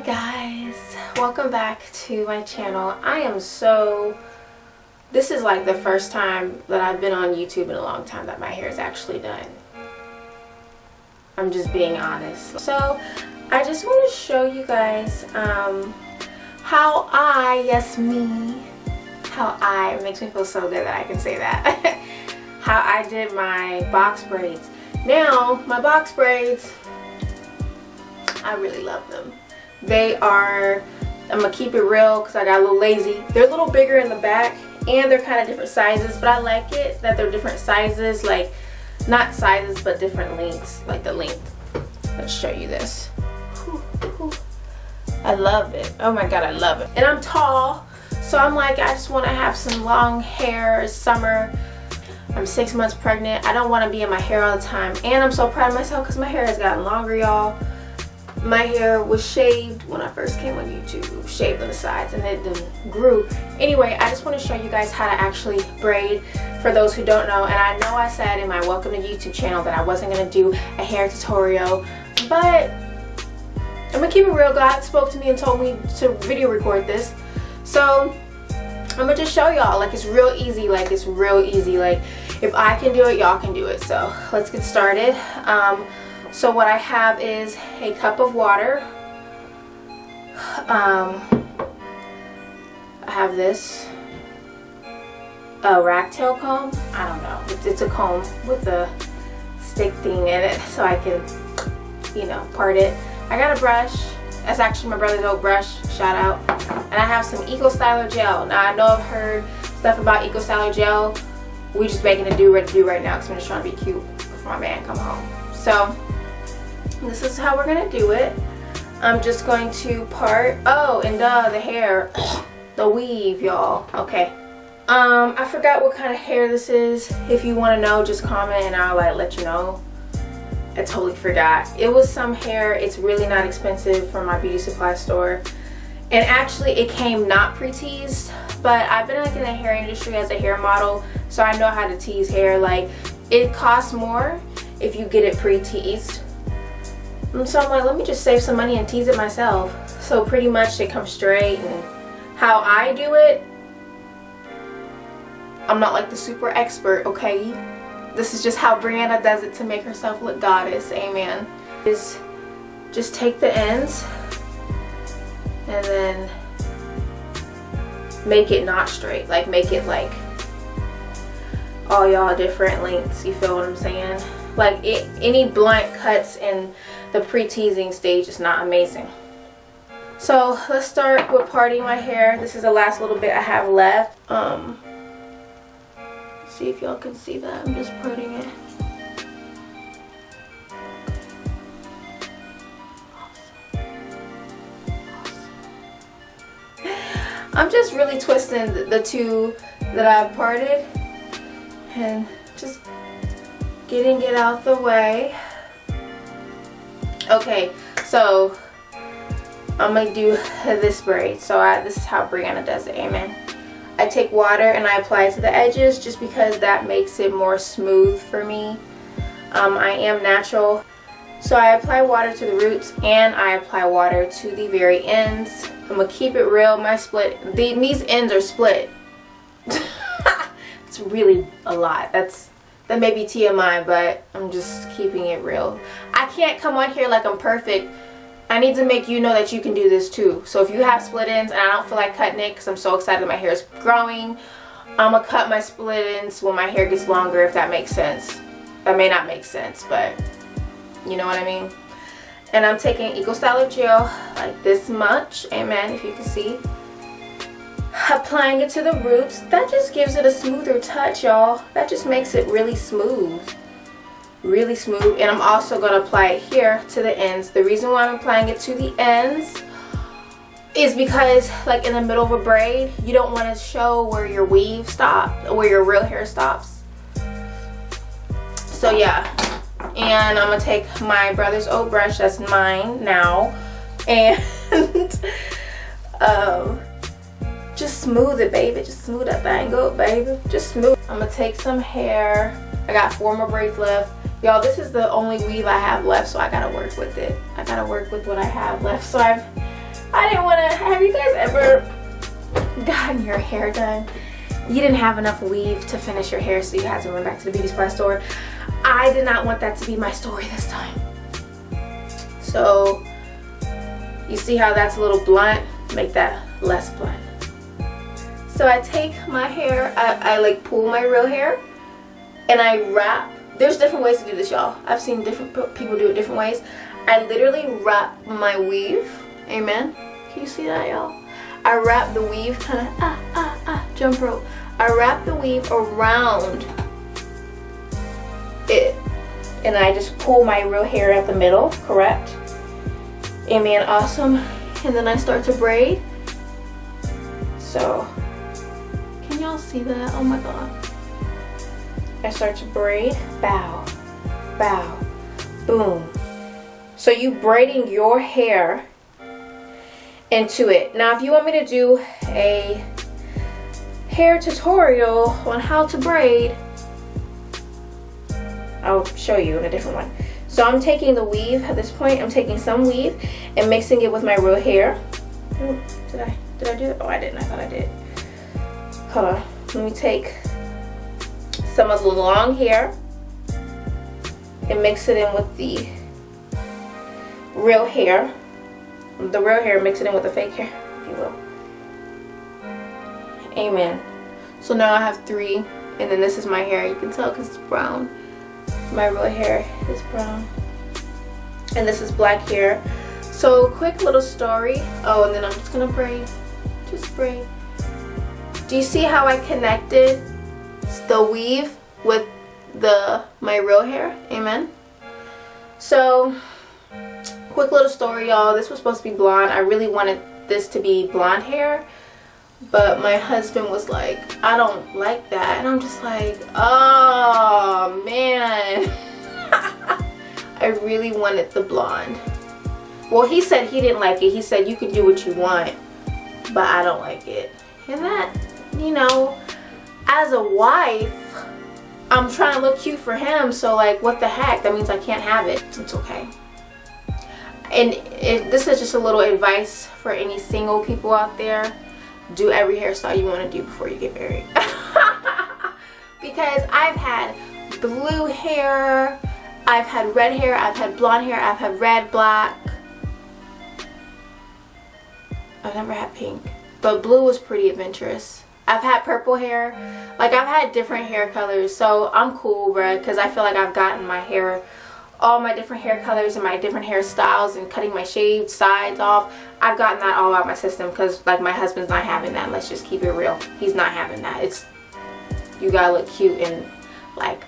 guys, welcome back to my channel. This is like the first time that I've been on YouTube in a long time that my hair is actually done. I'm just being honest. So I just want to show you guys how it makes me feel so good that I can say that. How I did my box braids. Now my box braids, I really love them. They are, I'm gonna keep it real because I got a little lazy. They're a little bigger in the back and they're kind of different sizes, but I like it that they're different sizes, like not sizes but different lengths, like the length. Let's show you this. I love it. Oh my god, I love it. And I'm tall, so I'm like, I just want to have some long hair. It's summer. I'm 6 months pregnant. I don't want to be in my hair all the time, and I'm so proud of myself because my hair has gotten longer, y'all. My hair was shaved when I first came on YouTube, shaved on the sides, and it then grew. Anyway, I just want to show you guys how to actually braid for those who don't know. And I know I said in my Welcome to YouTube channel that I wasn't going to do a hair tutorial, but I'm going to keep it real. God spoke to me and told me to video record this. So I'm going to just show y'all, like it's real easy, like if I can do it, y'all can do it. So let's get started. So what I have is a cup of water. I have this rat tail comb. I don't know. It's a comb with a stick thing in it, so I can, you know, part it. I got a brush. That's actually my brother's old brush. Shout out. And I have some Eco Styler gel. Now I know I've heard stuff about Eco Styler gel. We just making a do right now because I'm just trying to be cute before my man come home. So this is how we're gonna do it. I'm just going to part, and the hair, the weave, y'all. Okay. I forgot what kind of hair this is. If you want to know, just comment and I'll let you know. I totally forgot. It was some hair. It's really not expensive from my beauty supply store. And actually it came not pre-teased, but I've been like in the hair industry as a hair model, so I know how to tease hair. Like, it costs more if you get it pre-teased. So I'm like, let me just save some money and tease it myself. So pretty much they come straight. And how I do it, I'm not like the super expert, okay? This is just how Brianna does it to make herself look goddess, amen. Is just take the ends and then make it not straight. Like, make it like all y'all different lengths, you feel what I'm saying? Like, any blunt cuts in the pre-teasing stage is not amazing. So let's start with parting my hair. This is the last little bit I have left. See if y'all can see that. I'm just parting it. I'm just really twisting the two that I've parted and just getting it out the way. Okay, so I'm gonna do this braid. So this is how Brianna does it, amen. I take water and I apply it to the edges just because that makes it more smooth for me. I am natural. So I apply water to the roots and I apply water to the very ends. I'm gonna keep it real. These ends are split. It's really a lot. That may be TMI, but I'm just keeping it real. I can't come on here like I'm perfect. I need to make you know that you can do this too. So if you have split ends and I don't feel like cutting it because I'm so excited my hair is growing, I'm going to cut my split ends when my hair gets longer, if that makes sense. That may not make sense, but you know what I mean. And I'm taking Eco Styler gel like this much, amen, if you can see. Applying it to the roots. That just gives it a smoother touch, y'all. That just makes it really smooth. Really smooth. And I'm also going to apply it here to the ends. The reason why I'm applying it to the ends is because, like, in the middle of a braid, you don't want to show where your weave stops, where your real hair stops. So yeah. And I'm going to take my brother's old brush, that's mine now, and just smooth it, baby. Just smooth that thing up, baby. Just smooth. I'm going to take some hair. I got 4 more braids left. Y'all, this is the only weave I have left, so I gotta work with it. I gotta work with what I have left. So I've I didn't want to. Have you guys ever gotten your hair done? You didn't have enough weave to finish your hair, so you had to run back to the beauty supply store. I did not want that to be my story this time. So you see how that's a little blunt? Make that less blunt. So I take my hair, I like pull my real hair, and I wrap. There's different ways to do this, y'all. I've seen different people do it different ways. I literally wrap my weave. Amen. Can you see that, y'all? I wrap the weave kind of jump rope. I wrap the weave around it, and I just pull my real hair at the middle, correct? Amen. Awesome. And then I start to braid. So can y'all see that? Oh my god. I start to braid. Bow, bow, boom. So you braiding your hair into it. Now if you want me to do a hair tutorial on how to braid, I'll show you in a different one. So I'm taking the weave at this point. I'm taking some weave and mixing it with my real hair. Ooh, did I do it? Oh, I didn't. I thought I did. Hold on. Let me take some of the long hair and mix it in with the real hair. The real hair, mix it in with the fake hair, if you will. Amen. So now I have 3, and then this is my hair. You can tell because it's brown. My real hair is brown, and this is black hair. So quick little story. Oh, and then I'm just gonna braid. Just braid. Do you see how I connected the weave with my real hair? Amen. So quick little story, y'all. This was supposed to be blonde. I really wanted this to be blonde hair, but my husband was like, I don't like that. And I'm just like, oh man. I really wanted the blonde. Well, he said he didn't like it. He said you can do what you want, but I don't like it. And that, you know, as a wife, I'm trying to look cute for him, so like, what the heck? That means I can't have it. It's okay. And this is just a little advice for any single people out there. Do every hairstyle you want to do before you get married. Because I've had blue hair, I've had red hair, I've had blonde hair, I've had red, black. I've never had pink, but blue was pretty adventurous. I've had purple hair. Like, I've had different hair colors, so I'm cool, bruh, because I feel like I've gotten my hair, all my different hair colors and my different hairstyles, and cutting my shaved sides off. I've gotten that all out my system, because like, my husband's not having that. Let's just keep it real. He's not having that. It's, you gotta look cute and like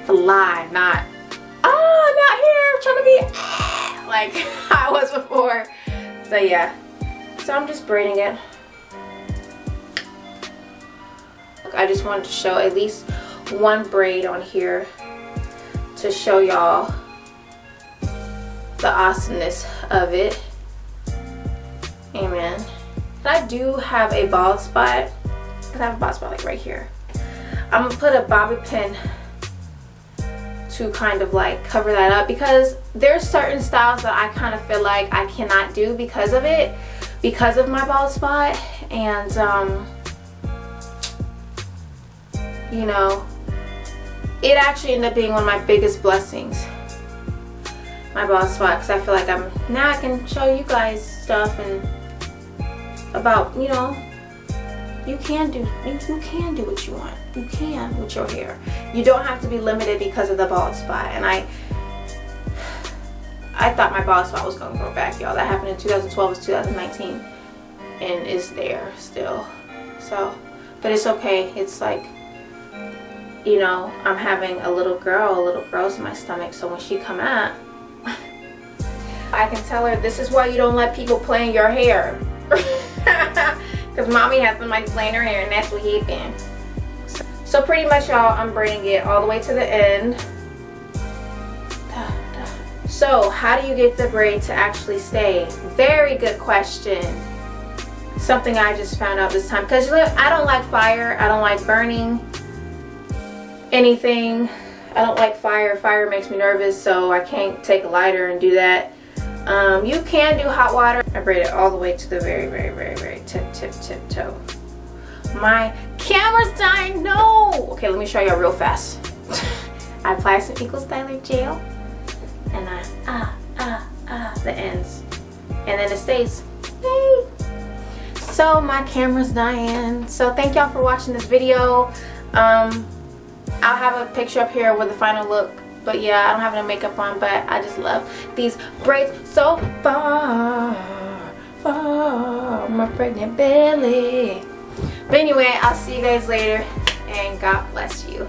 fly, not, oh, not here trying to be like I was before. So yeah, so I'm just braiding it. I just wanted to show at least one braid on here to show y'all the awesomeness of it. Amen. I do have a bald spot. I have a bald spot like right here. I'm gonna put a bobby pin to kind of like cover that up, because there's certain styles that I kind of feel like I cannot do because of it, because of my bald spot. And you know, it actually ended up being one of my biggest blessings, my bald spot, because I feel like now I can show you guys stuff and about, you know, you can do what you want. You can with your hair. You don't have to be limited because of the bald spot. And I thought my bald spot was gonna grow back, y'all. That happened in 2012. It's 2019, and it's there still. So, but it's okay. It's like, you know, I'm having a little girl's in my stomach, so when she come out, I can tell her, this is why you don't let people play in your hair. Because mommy has somebody playing her hair, and that's what happened. So pretty much, y'all, I'm braiding it all the way to the end. So how do you get the braid to actually stay? Very good question. Something I just found out this time, because I don't like fire. I don't like burning anything. I don't like fire. Fire makes me nervous, so I can't take a lighter and do that. You can do hot water. I braid it all the way to the very tip toe. My camera's dying. No. Okay, let me show y'all real fast. I apply some Eco Styler gel, and the ends, and then it stays. Yay. So my camera's dying. So thank y'all for watching this video. I'll have a picture up here with the final look. But yeah, I don't have no makeup on, but I just love these braids so far my pregnant belly. But anyway, I'll see you guys later, and God bless you.